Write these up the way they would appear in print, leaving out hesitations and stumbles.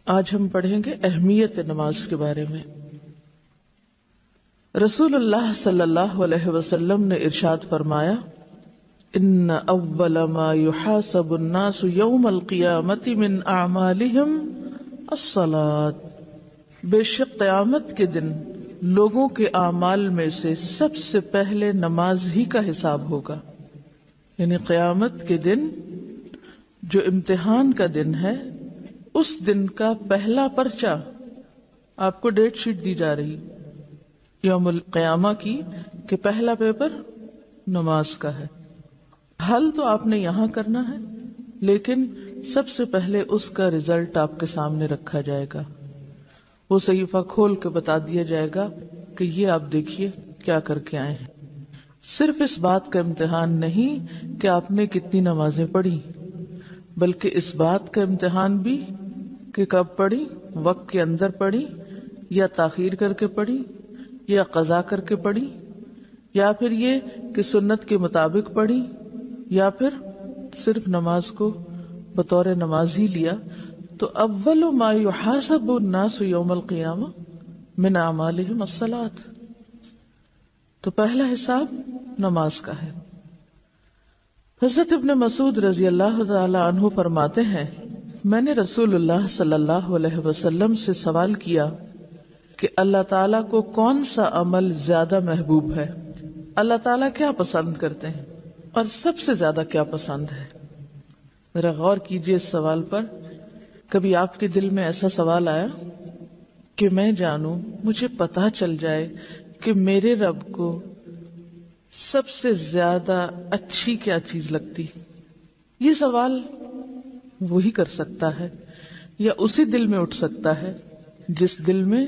آج ہم پڑھیں گے اہمیت نماز کے بارے میں۔ رسول اللہ صلی اللہ علیہ وسلم نے ارشاد فرمایا، ان اول ما يحاسب الناس یوم القیامت من اعمالهم الصلاۃ، بے شک قیامت کے دن لوگوں کے اعمال میں سے سب سے پہلے نماز ہی کا حساب ہوگا۔ یعنی قیامت کے دن جو امتحان کا دن ہے، اس دن کا پہلا پرچہ آپ کو ڈیٹ شیٹ دی جا رہی یوم القیامہ کی کہ پہلا پیپر نماز کا ہے۔ حل تو آپ نے یہاں کرنا ہے، لیکن سب سے پہلے اس کا رزلٹ آپ کے سامنے رکھا جائے گا۔ وہ صحیفہ کھول کے بتا دیا جائے گا کہ یہ آپ دیکھیے کیا کر کے آئے ہیں۔ صرف اس بات کا امتحان نہیں کہ آپ نے کتنی نمازیں پڑھی، بلکہ اس بات کا امتحان بھی کہ کب پڑھی، وقت کے اندر پڑھی یا تاخیر کر کے پڑھی یا قضا کر کے پڑھی، یا پھر یہ کہ سنت کے مطابق پڑھی، یا پھر صرف نماز کو بطور نماز ہی لیا۔ تو اول ما یحاسب الناس یوم القیامہ من اعمالہم الصلاۃ، تو پہلا حساب نماز کا ہے۔ حضرت ابن مسعود رضی اللہ تعالی عنہ فرماتے ہیں، میں نے رسول اللہ صلی اللہ علیہ وسلم سے سوال کیا کہ اللہ تعالیٰ کو کون سا عمل زیادہ محبوب ہے، اللہ تعالیٰ کیا پسند کرتے ہیں اور سب سے زیادہ کیا پسند ہے۔ ذرا غور کیجئے اس سوال پر۔ کبھی آپ کے دل میں ایسا سوال آیا کہ میں جانوں، مجھے پتہ چل جائے کہ میرے رب کو سب سے زیادہ اچھی کیا چیز لگتی؟ یہ سوال وہی کر سکتا ہے یا اسی دل میں اٹھ سکتا ہے جس دل میں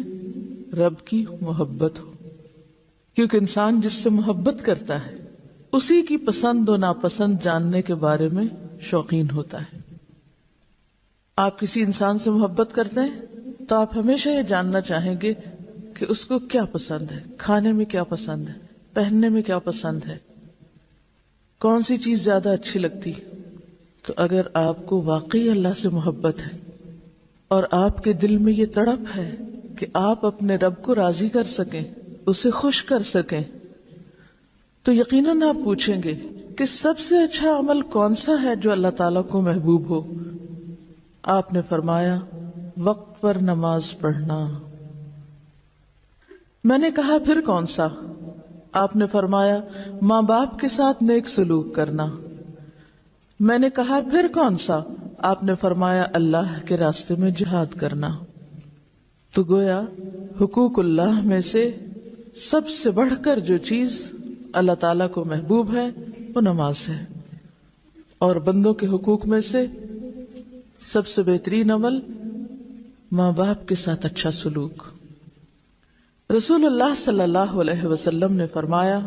رب کی محبت ہو، کیونکہ انسان جس سے محبت کرتا ہے اسی کی پسند و ناپسند جاننے کے بارے میں شوقین ہوتا ہے۔ آپ کسی انسان سے محبت کرتے ہیں تو آپ ہمیشہ یہ جاننا چاہیں گے کہ اس کو کیا پسند ہے، کھانے میں کیا پسند ہے، پہننے میں کیا پسند ہے، کون سی چیز زیادہ اچھی لگتی۔ تو اگر آپ کو واقعی اللہ سے محبت ہے اور آپ کے دل میں یہ تڑپ ہے کہ آپ اپنے رب کو راضی کر سکیں، اسے خوش کر سکیں، تو یقیناً آپ پوچھیں گے کہ سب سے اچھا عمل کون سا ہے جو اللہ تعالیٰ کو محبوب ہو۔ آپ نے فرمایا، وقت پر نماز پڑھنا۔ میں نے کہا پھر کون سا؟ آپ نے فرمایا، ماں باپ کے ساتھ نیک سلوک کرنا۔ میں نے کہا پھر کون سا؟ آپ نے فرمایا، اللہ کے راستے میں جہاد کرنا۔ تو گویا حقوق اللہ میں سے سب سے بڑھ کر جو چیز اللہ تعالیٰ کو محبوب ہے وہ نماز ہے، اور بندوں کے حقوق میں سے سب سے بہترین عمل ماں باپ کے ساتھ اچھا سلوک۔ رسول اللہ صلی اللہ علیہ وسلم نے فرمایا،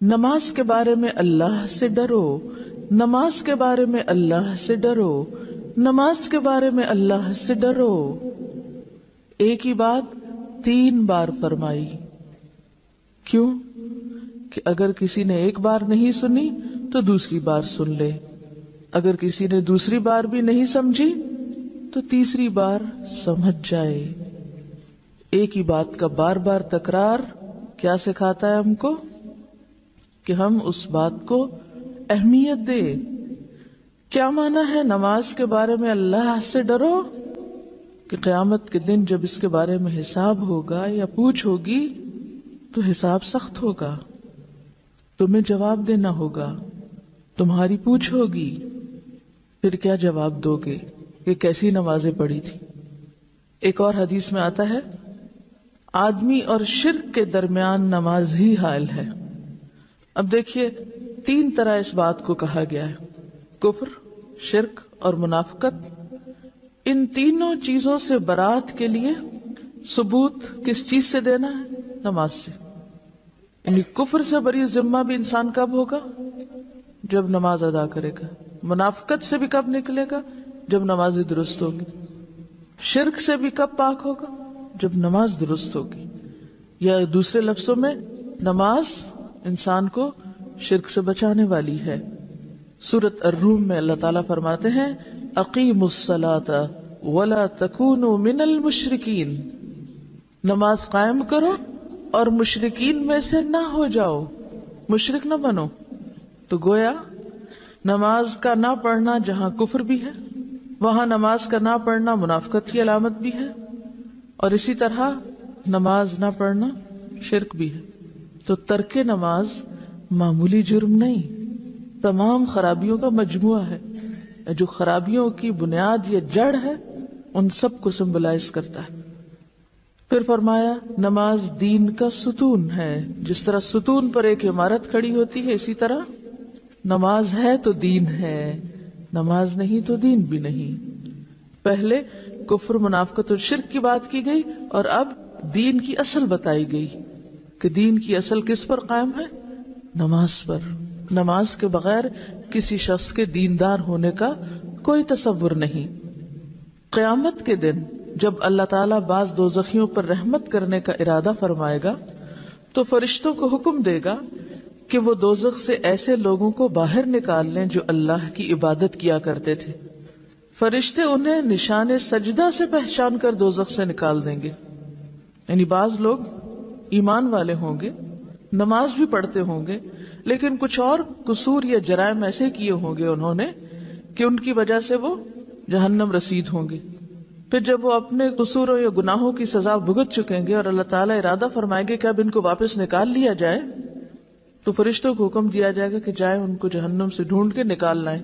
نماز کے بارے میں اللہ سے ڈرو، نماز کے بارے میں اللہ سے ڈرو، نماز کے بارے میں اللہ سے ڈرو۔ ایک ہی بات 3 بار فرمائی۔ کیوں؟ کہ اگر کسی نے ایک بار نہیں سنی تو دوسری بار سن لے، اگر کسی نے دوسری بار بھی نہیں سمجھی تو تیسری بار سمجھ جائے۔ ایک ہی بات کا بار بار تکرار کیا سکھاتا ہے ہم کو؟ کہ ہم اس بات کو اہمیت دے۔ کیا معنی ہے نماز کے بارے میں اللہ سے ڈرو؟ کہ قیامت کے دن جب اس کے بارے میں حساب ہوگا یا پوچھ ہوگی تو حساب سخت ہوگا، تمہیں جواب دینا ہوگا، تمہاری پوچھ ہوگی، پھر کیا جواب دو گے کہ کیسی نمازیں پڑھی تھی؟ ایک اور حدیث میں آتا ہے، آدمی اور شرک کے درمیان نماز ہی حائل ہے۔ اب دیکھیے 3 طرح اس بات کو کہا گیا ہے، کفر، شرک اور منافقت۔ ان تینوں چیزوں سے برات کے لیے ثبوت کس چیز سے دینا ہے؟ نماز سے۔ یعنی کفر سے بری ذمہ بھی انسان کب ہوگا؟ جب نماز ادا کرے گا۔ منافقت سے بھی کب نکلے گا؟ جب نماز درست ہوگی۔ شرک سے بھی کب پاک ہوگا؟ جب نماز درست ہوگی۔ یا دوسرے لفظوں میں نماز انسان کو شرک سے بچانے والی ہے۔ سورۃ الروم میں اللہ تعالیٰ فرماتے ہیں، اقیموا الصلاۃ ولا تکونوا من المشرکین، نماز قائم کرو اور مشرکین میں سے نہ ہو جاؤ، مشرک نہ بنو۔ تو گویا نماز کا نہ پڑھنا جہاں کفر بھی ہے، وہاں نماز کا نہ پڑھنا منافقت کی علامت بھی ہے، اور اسی طرح نماز نہ پڑھنا شرک بھی ہے۔ تو ترک نماز معمولی جرم نہیں، تمام خرابیوں کا مجموعہ ہے۔ جو خرابیوں کی بنیاد یا جڑ ہے ان سب کو سمبلائز کرتا ہے۔ پھر فرمایا نماز دین کا ستون ہے، جس طرح ستون پر ایک عمارت کھڑی ہوتی ہے، اسی طرح نماز ہے تو دین ہے، نماز نہیں تو دین بھی نہیں۔ پہلے کفر، منافقت اور شرک کی بات کی گئی، اور اب دین کی اصل بتائی گئی کہ دین کی اصل کس پر قائم ہے؟ نماز پر۔ نماز کے بغیر کسی شخص کے دیندار ہونے کا کوئی تصور نہیں۔ قیامت کے دن جب اللہ تعالیٰ بعض دوزخیوں پر رحمت کرنے کا ارادہ فرمائے گا تو فرشتوں کو حکم دے گا کہ وہ دوزخ سے ایسے لوگوں کو باہر نکال لیں جو اللہ کی عبادت کیا کرتے تھے۔ فرشتے انہیں نشان سجدہ سے پہچان کر دوزخ سے نکال دیں گے۔ یعنی بعض لوگ ایمان والے ہوں گے، نماز بھی پڑھتے ہوں گے، لیکن کچھ اور قصور یا جرائم ایسے کیے ہوں گے انہوں نے کہ ان کی وجہ سے وہ جہنم رسید ہوں گے۔ پھر جب وہ اپنے قصوروں یا گناہوں کی سزا بھگت چکیں گے اور اللہ تعالیٰ ارادہ فرمائے گے کہ اب ان کو واپس نکال لیا جائے، تو فرشتوں کو حکم دیا جائے گا کہ جائیں ان کو جہنم سے ڈھونڈ کے نکال لائیں۔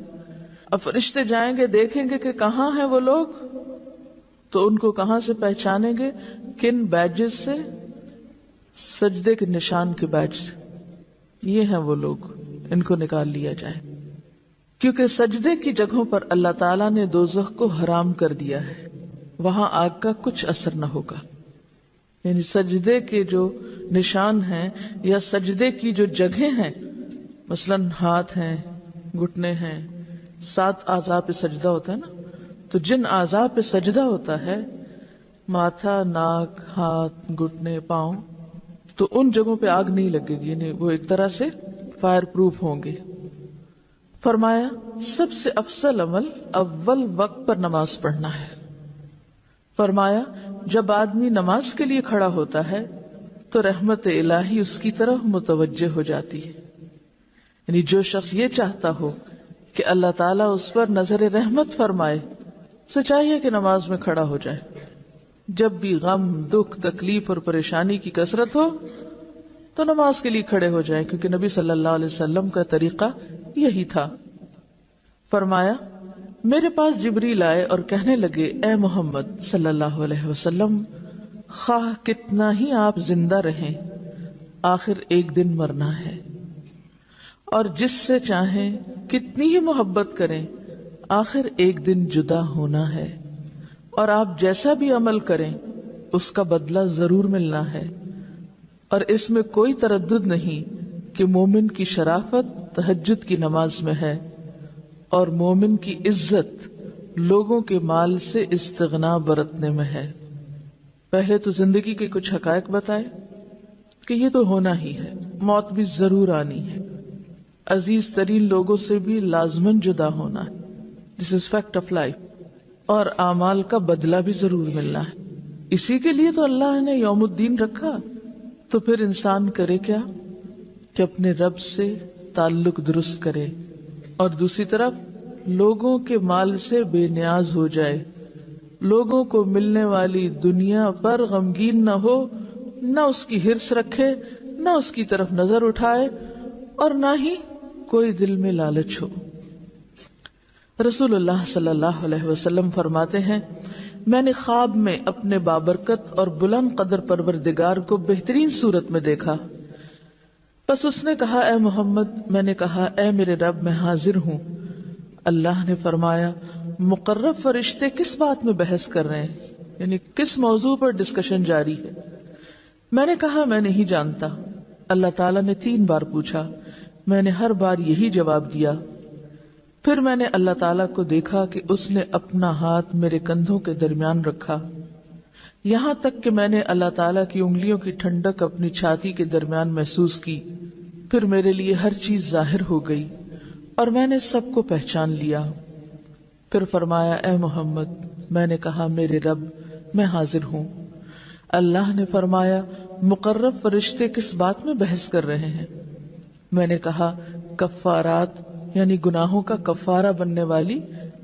اب فرشتے جائیں گے، دیکھیں گے کہ کہاں ہیں وہ لوگ، تو ان کو کہاں سے پہچانیں گے؟ کن بیجز سے؟ سجدے کے نشان کے بیج سے۔ یہ ہیں وہ لوگ، ان کو نکال لیا جائے، کیونکہ سجدے کی جگہوں پر اللہ تعالیٰ نے دوزخ کو حرام کر دیا ہے، وہاں آگ کا کچھ اثر نہ ہوگا۔ یعنی سجدے کے جو نشان ہیں یا سجدے کی جو جگہیں ہیں، مثلا ہاتھ ہیں، گھٹنے ہیں، 7 اعضاء پہ سجدہ ہوتا ہے نا، تو جن اعضاء پہ سجدہ ہوتا ہے، ماتھا، ناک، ہاتھ، گھٹنے، پاؤں، تو ان جگہوں پہ آگ نہیں لگے گی، یعنی وہ ایک طرح سے فائر پروف ہوں گے۔ فرمایا سب سے افضل عمل اول وقت پر نماز پڑھنا ہے۔ فرمایا جب آدمی نماز کے لیے کھڑا ہوتا ہے تو رحمت الہی اس کی طرف متوجہ ہو جاتی ہے۔ یعنی جو شخص یہ چاہتا ہو کہ اللہ تعالیٰ اس پر نظر رحمت فرمائے، اسے چاہیے کہ نماز میں کھڑا ہو جائے۔ جب بھی غم، دکھ، تکلیف اور پریشانی کی کثرت ہو تو نماز کے لیے کھڑے ہو جائیں، کیونکہ نبی صلی اللہ علیہ وسلم کا طریقہ یہی تھا۔ فرمایا میرے پاس جبریل آئے اور کہنے لگے، اے محمد صلی اللہ علیہ وسلم، خواہ کتنا ہی آپ زندہ رہیں، آخر ایک دن مرنا ہے، اور جس سے چاہیں کتنی ہی محبت کریں، آخر ایک دن جدا ہونا ہے، اور آپ جیسا بھی عمل کریں اس کا بدلہ ضرور ملنا ہے، اور اس میں کوئی تردد نہیں کہ مومن کی شرافت تہجد کی نماز میں ہے، اور مومن کی عزت لوگوں کے مال سے استغنا برتنے میں ہے۔ پہلے تو زندگی کے کچھ حقائق بتائے کہ یہ تو ہونا ہی ہے، موت بھی ضرور آنی ہے، عزیز ترین لوگوں سے بھی لازماً جدا ہونا ہے، دس از فیکٹ آف لائف، اور اعمال کا بدلہ بھی ضرور ملنا ہے۔ اسی کے لیے تو اللہ نے یوم الدین رکھا۔ تو پھر انسان کرے کیا کہ اپنے رب سے تعلق درست کرے، اور دوسری طرف لوگوں کے مال سے بے نیاز ہو جائے، لوگوں کو ملنے والی دنیا پر غمگین نہ ہو، نہ اس کی ہرس رکھے، نہ اس کی طرف نظر اٹھائے، اور نہ ہی کوئی دل میں لالچ ہو۔ رسول اللہ صلی اللہ علیہ وسلم فرماتے ہیں، میں نے خواب میں اپنے بابرکت اور بلند قدر پروردگار کو بہترین صورت میں دیکھا۔ بس اس نے کہا، اے محمد۔ میں نے کہا، اے میرے رب، میں حاضر ہوں۔ اللہ نے فرمایا، مقرب فرشتے کس بات میں بحث کر رہے ہیں، یعنی کس موضوع پر ڈسکشن جاری ہے؟ میں نے کہا، میں نہیں جانتا۔ اللہ تعالیٰ نے 3 بار پوچھا، میں نے ہر بار یہی جواب دیا۔ پھر میں نے اللہ تعالیٰ کو دیکھا کہ اس نے اپنا ہاتھ میرے کندھوں کے درمیان رکھا، یہاں تک کہ میں نے اللہ تعالیٰ کی انگلیوں کی ٹھنڈک اپنی چھاتی کے درمیان محسوس کی۔ پھر میرے لیے ہر چیز ظاہر ہو گئی اور میں نے سب کو پہچان لیا۔ پھر فرمایا، اے محمد، میں نے کہا میرے رب میں حاضر ہوں۔ اللہ نے فرمایا مقرب فرشتے کس بات میں بحث کر رہے ہیں؟ میں نے کہا کفارات یعنی گناہوں کا کفارہ بننے والی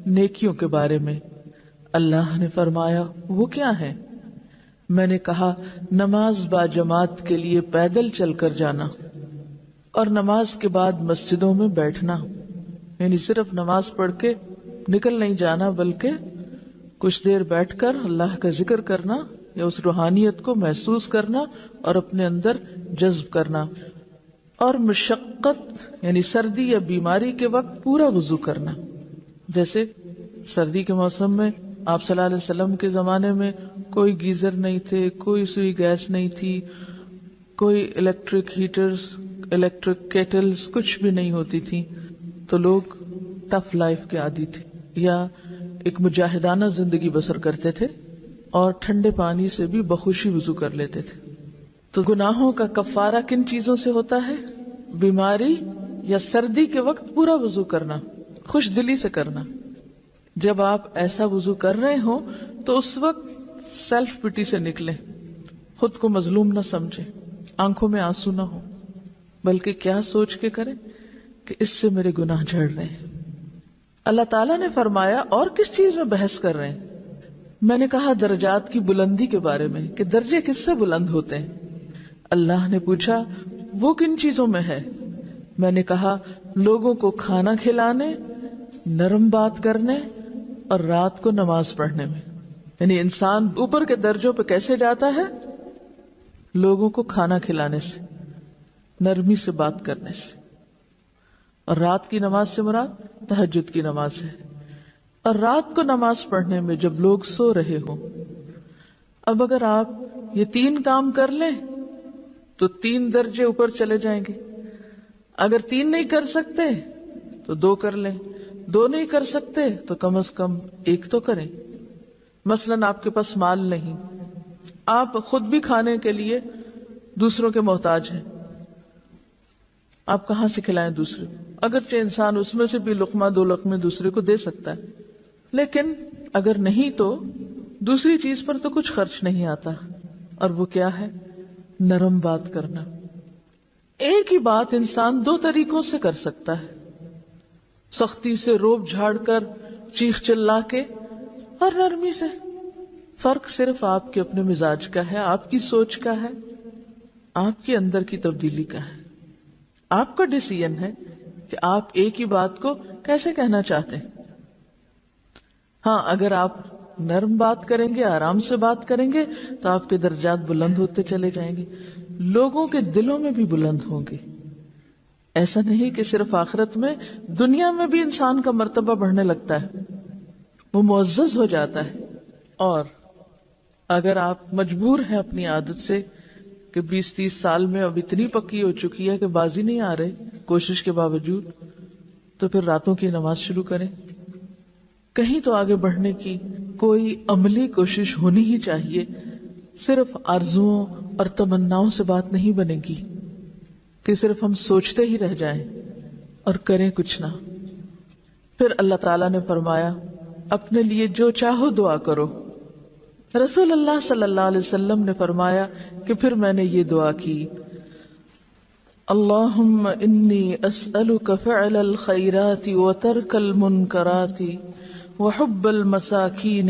نیکیوں کے بارے میں۔ اللہ نے فرمایا وہ کیا ہے؟ میں نے کہا نماز با جماعت کے لیے پیدل چل کر جانا اور نماز کے بعد مسجدوں میں بیٹھنا، یعنی صرف نماز پڑھ کے نکل نہیں جانا بلکہ کچھ دیر بیٹھ کر اللہ کا ذکر کرنا یا اس روحانیت کو محسوس کرنا اور اپنے اندر جذب کرنا، اور مشقت یعنی سردی یا بیماری کے وقت پورا وضو کرنا۔ جیسے سردی کے موسم میں آپ صلی اللہ علیہ وسلم کے زمانے میں کوئی گیزر نہیں تھے، کوئی سوئی گیس نہیں تھی، کوئی الیکٹرک ہیٹرز، الیکٹرک کیٹلز کچھ بھی نہیں ہوتی تھی، تو لوگ ٹف لائف کے عادی تھے یا ایک مجاہدانہ زندگی بسر کرتے تھے اور ٹھنڈے پانی سے بھی بخوشی وضو کر لیتے تھے۔ تو گناہوں کا کفارہ کن چیزوں سے ہوتا ہے؟ بیماری یا سردی کے وقت پورا وضو کرنا، خوش دلی سے کرنا۔ جب آپ ایسا وضو کر رہے ہوں تو اس وقت سیلف پٹی سے نکلیں، خود کو مظلوم نہ سمجھیں، آنکھوں میں آنسو نہ ہو، بلکہ کیا سوچ کے کریں کہ اس سے میرے گناہ جھڑ رہے ہیں۔ اللہ تعالیٰ نے فرمایا اور کس چیز میں بحث کر رہے ہیں؟ میں نے کہا درجات کی بلندی کے بارے میں کہ درجے کس سے بلند ہوتے ہیں۔ اللہ نے پوچھا وہ کن چیزوں میں ہے؟ میں نے کہا لوگوں کو کھانا کھلانے، نرم بات کرنے اور رات کو نماز پڑھنے میں۔ یعنی انسان اوپر کے درجوں پہ کیسے جاتا ہے؟ لوگوں کو کھانا کھلانے سے، نرمی سے بات کرنے سے، اور رات کی نماز سے مراد تہجد کی نماز ہے، اور رات کو نماز پڑھنے میں جب لوگ سو رہے ہوں۔ اب اگر آپ یہ 3 کام کر لیں تو 3 درجے اوپر چلے جائیں گے۔ اگر 3 نہیں کر سکتے تو 2 کر لیں، 2 نہیں کر سکتے تو کم از کم 1 تو کریں۔ مثلاً آپ کے پاس مال نہیں، آپ خود بھی کھانے کے لیے دوسروں کے محتاج ہیں، آپ کہاں سے کھلائیں دوسرے کو؟ اگرچہ انسان اس میں سے بھی لقمہ 2 لقمے دوسرے کو دے سکتا ہے، لیکن اگر نہیں تو دوسری چیز پر تو کچھ خرچ نہیں آتا، اور وہ کیا ہے؟ نرم بات کرنا۔ ایک ہی بات انسان 2 طریقوں سے کر سکتا ہے، سختی سے روب جھاڑ کر، چیخ چلا کے، اور نرمی سے۔ فرق صرف آپ کے اپنے مزاج کا ہے، آپ کی سوچ کا ہے، آپ کے اندر کی تبدیلی کا ہے۔ آپ کا ڈیسیژن ہے کہ آپ ایک ہی بات کو کیسے کہنا چاہتے ہیں۔ ہاں، اگر آپ نرم بات کریں گے، آرام سے بات کریں گے تو آپ کے درجات بلند ہوتے چلے جائیں گے، لوگوں کے دلوں میں بھی بلند ہوں گے۔ ایسا نہیں کہ صرف آخرت میں، دنیا میں بھی انسان کا مرتبہ بڑھنے لگتا ہے، وہ معزز ہو جاتا ہے۔ اور اگر آپ مجبور ہیں اپنی عادت سے کہ 20-30 سال میں اب اتنی پکی ہو چکی ہے کہ بازی نہیں آ رہے کوشش کے باوجود، تو پھر راتوں کی نماز شروع کریں۔ کہیں تو آگے بڑھنے کی کوئی عملی کوشش ہونی ہی چاہیے، صرف آرزوؤں اور تمناؤں سے بات نہیں بنے گی کہ صرف ہم سوچتے ہی رہ جائیں اور کریں کچھ نہ۔ پھر اللہ تعالیٰ نے فرمایا اپنے لیے جو چاہو دعا کرو۔ رسول اللہ صلی اللہ علیہ وسلم نے فرمایا کہ پھر میں نے یہ دعا کی، اللہم انی اسألک فعل الخیرات وترک المنکرات وحب المساکین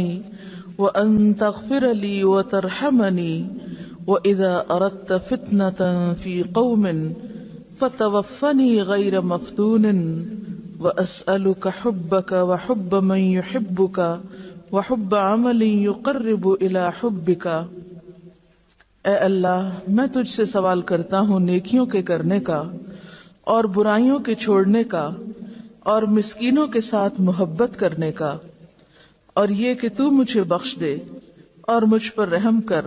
وان تغفر لی وترحمنی وَإِذَا أَرَدْتَ فِتْنَةً فِي قَوْمٍ فَتَوَفَّنِي غَيْرَ مَفْتُونٍ وَأَسْأَلُكَ حُبَّكَ وَحُبَّ مَنْ يُحِبُّكَ وَحُبَّ عَمَلٍ يُقَرِّبُ إِلَى حُبِّكَ۔ اے اللہ، میں تجھ سے سوال کرتا ہوں نیکیوں کے کرنے کا اور برائیوں کے چھوڑنے کا اور مسکینوں کے ساتھ محبت کرنے کا، اور یہ کہ تو مجھے بخش دے اور مجھ پر رحم کر،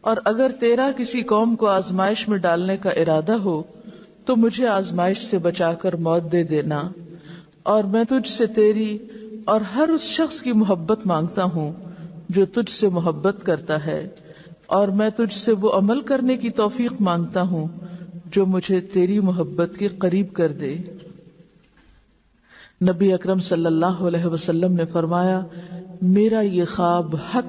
اور اگر تیرا کسی قوم کو آزمائش میں ڈالنے کا ارادہ ہو تو مجھے آزمائش سے بچا کر موت دے دینا، اور میں تجھ سے تیری اور ہر اس شخص کی محبت مانگتا ہوں جو تجھ سے محبت کرتا ہے، اور میں تجھ سے وہ عمل کرنے کی توفیق مانگتا ہوں جو مجھے تیری محبت کے قریب کر دے۔ نبی اکرم صلی اللہ علیہ وسلم نے فرمایا، میرا یہ خواب حق